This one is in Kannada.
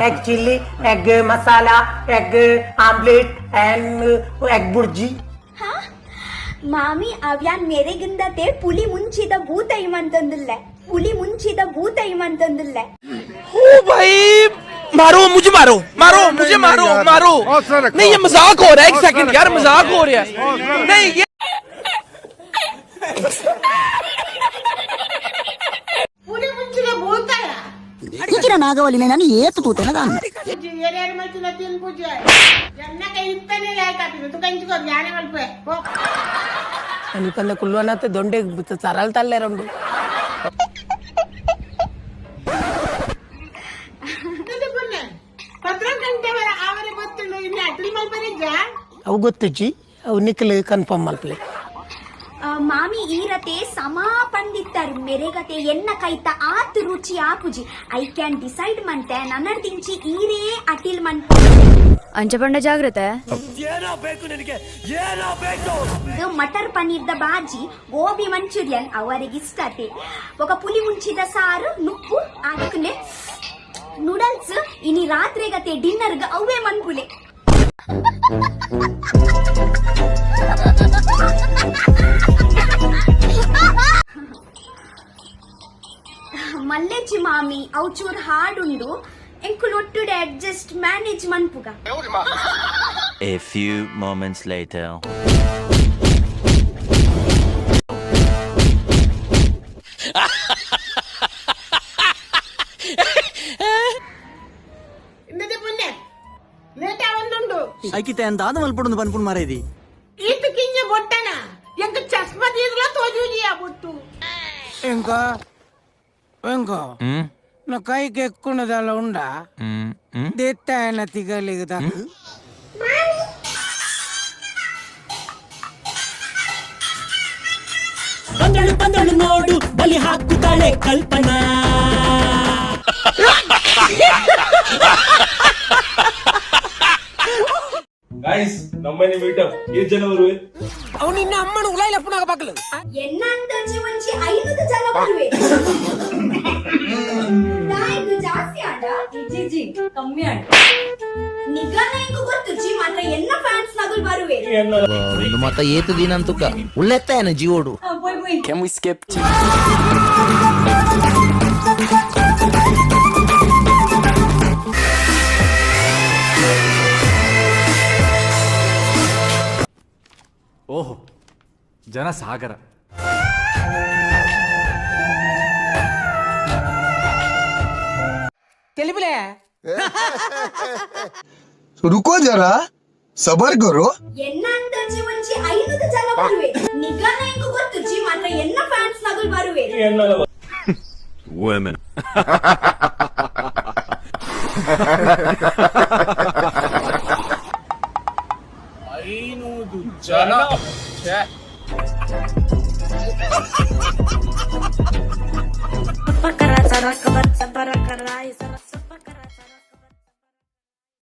egg chili, egg masala, egg omelette and egg burji. हाँ ಮಾಮಿ ಅವ್ಯಾನ್ ಮೇರೆಗಿಂದತೆ ಪುಲಿ ಮುಂಚಿದ ಭೂತ ಇಮಂತಂದಿಲ್ಲ पुली मुंशीदा भूत इमंतंदिल्ल ओ भाई मारो मुझे मारो मारो मुझे मारो मारो नहीं ये मजाक हो रहा है एक सेकंड यार मजाक हो रहा है नहीं ये पुली मुंशीदा भूत है इकिरा नागवली ನಾನು ಏತು ತೂತನ ಗಾನ ಏನೇನು ಮಾಡ್ತಿಲ್ಲ ತಿನ್ ಪೂಜೆ ಜನ್ನ ಕೈ ಇತ್ತನೇ ಆಯ್ತಾತಿದೆ ತು ಕಂಚಿಕೋ ಜ್ಞಾನ ಮಲ್ಪೆ ಪೋ ಅನಿಕಂದ ಕುಲ್ವನತೆ ದೊಂಡೆ ಸರಳ್ತಲ್ಲೇ ರಂಡು ಅವು ಗೊತ್ತಜ್ಜಿ ಅವು ನಿಖಲ್ ಕನ್ಫರ್ಮ್ ಮಲ್ಪಲೆ ಮಾಮಿ ಈರತೆ ಸಮಾ ಪಂದಿತ್ತರು ಮೆರೆಗತೆ ಎನ್ನ ಕೈತ ಆತ್ ರುಚಿ ಆಪುಜಿ ಐ ಕ್ಯಾನ್ ಡಿಸೈಡ್ ಮಂತೆ ನನ್ನರ್ದಿಂಚಿ ಈರೇ ಅಟಿಲ್ ಮಂತ ಅಂಚಪಂಡ ಜಾಗ್ರತೆ ಇದು ಮಟರ್ ಪನ್ನೀರ್ದ ಬಾಜಿ ಗೋಬಿ ಮಂಚೂರಿಯನ್ ಅವರಿಗಿಷ್ಟತೆ ఒక పులి ಮುಂಚಿದ ಸಾರು ನುಪ್ಪು ಅದಕ್ಕೆ ನೂಡಲ್ಸ್ ಇನಿ ರಾತ್ರಿಗತೆ ಡಿನ್ನರ್ಗ ಅವೇ ಮನ್ಪುಲೆ ಮಲ್ಲೆಚ್ಚಿ ಮಾಮಿ ಅವು ಚೂರ್ ಹಾಡುಂಡು ಎಂಕುಲೊಟ್ಟುಡೆ ಅಡ್ಜಸ್ಟ್ ಮ್ಯಾನೇಜ್ ಮನ್ಪುಗ A few moments later. ಇನ್ನದೆ ಪುಣ್ಯ ಲೇಟ್ ಆವಂದುಂಡು ಐಕಿತೆ ಅಂದಾದ ಮಲ್ಪಡುಂದು ಬನ್ಪುನ್ ಮಾರೇದಿ ಈತು ಕಿಂಜ ಬೊಟ್ಟನ ಎಂಕ ಚಸ್ಮ ತೀರ್ಲ ತೋಜುಜಿಯಾ ಬೊಟ್ಟು ಎಂಕ నా కైకి ఎక్కున్నదలా ఉండా దెత్త ఆయన తిగలిగదా ಬಂದಳು ಬಂದಳು ನೋಡು ಬಲಿ ಹಾಕುತ್ತಾಳೆ ಕಲ್ಪನಾ गाइस ನಮ್ಮನೆ ಮೀಟಪ್ ಎಷ್ಟು ಜನ ಬರುವೆ ಅವು ನಿನ್ನ ಅಮ್ಮನ ಉಲಾಯಿಲ ಪುನಃ ಬಾಕಲು ಎನ್ನ ಅಂದಾಜಿ ಒಂಚಿ 500 ಜನ ಬರುವೆ ನಾಯಿದು ಜಾಸ್ತಿ ಆಡ ಜಿ ಕಮ್ಮಿ ಆಡ ನಿಗನ ಇಂಗು ಗೊತ್ತುಜಿ ಮಾತ್ರ ಎನ್ನ ಫ್ಯಾನ್ಸ್ ನಗುಲ್ ಬರುವೆ ಒಂದು ಮತ ಏತು ದಿನ ಅಂತುಕ ಉಳ್ಳೆತ್ತಾಯನ ಜೀವೋಡು போய் can we skip to ಓಹೋ ಜನ ಸಾಗರ తెలిపిలే रुको जरा सबर करो ಎನ್ನ ಅಂದಾಜಿ ಒಂಚಿ 500 ಜನ ಬರುವೆ ನಿಗನ ಇಂಗು ಗೊತ್ತುಜಿ ಮಾತ್ರ ಎನ್ನ ಫ್ಯಾನ್ಸ್ ನಗುಲ್ ಬರುವೆ Women. जन ಪಕರ ಸರಕ ಬತ್ತ ಪರಕರ